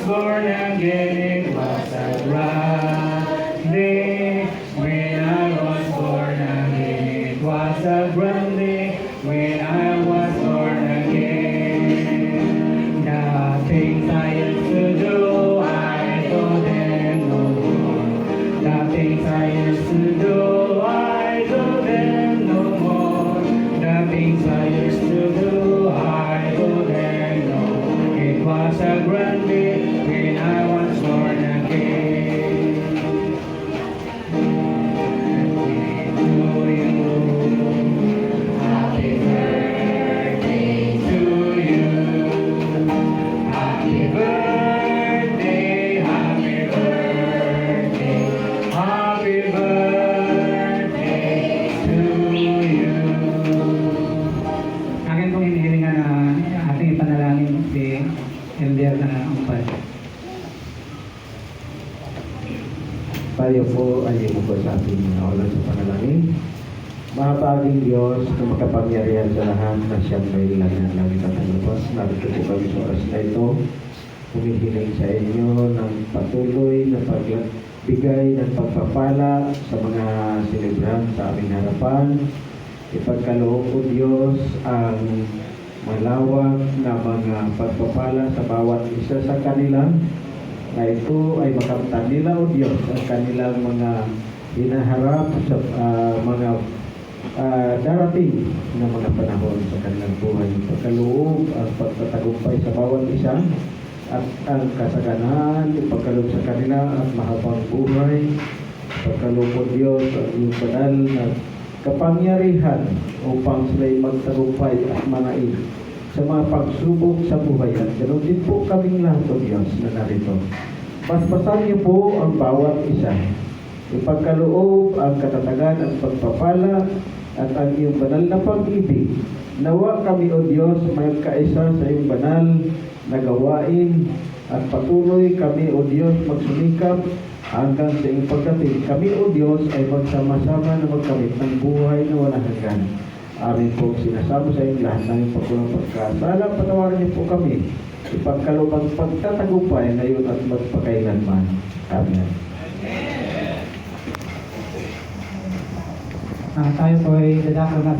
born again, it was a grand day. When I was born again, it was a grand day. When I was born again, the things I used to do, I do them no more. The things I used to do, I do them no more. The things I used to do, I do them no more. It was a grand day when I was born again. Happy birthday to you. Happy birthday, happy birthday, happy birthday to you. Akin pong hinihilingan na ating ipanalangin si Elder na umpad. Tayo po ay umupo sa ating naulan sa panalangin. Mahabaging Diyos na makapangyarihan sa lahat na siyang may langit ng langit at ang lupas. Narito po kami sa oras na ito. Humihiling sa inyo ng patuloy na pagbigay ng pagpapala sa mga sinibrang sa aming harapan. Ipagkaloob po Diyos ang malawak na mga pagpapala sa bawat isa sa kanila, na ito ay makamtan nila o Diyos ang kanilang mga hinaharap sa mga darating na mga panahon sa kanilang buhay. Ipagkaloob ang pagtatagumpay sa bawat isa at ang kasaganan, ipagkaloob sa kanila at mahabang buhay. Ipagkaloob po Diyos ang iyong banal na kapangyarihan upang sila'y magtagumpay at manaig sa mga pagsubok sa buhay. At ganoon din po kaming lahat o Diyos na narito. Paspasan niyo po ang bawat isa. Ipagkaloob ang katatagan at pagpapala at ang iyong banal na pag-ibig. Nawa kami o Diyos magkaisa sa iyong banal na gawain at patuloy kami o Diyos magsumikap hanggang sa iyong pagdating. Kami o Diyos ay magsama-sama na magkamit ng buhay na walang hanggan. Amin po sinasamo sa iyong lahat ng pagkulang pagkasala. Patawarin niyo po kami. Ipagkaloob ang pagtatagumpay ngayon at magpakailanman. Amen. Tayo po ay dadako na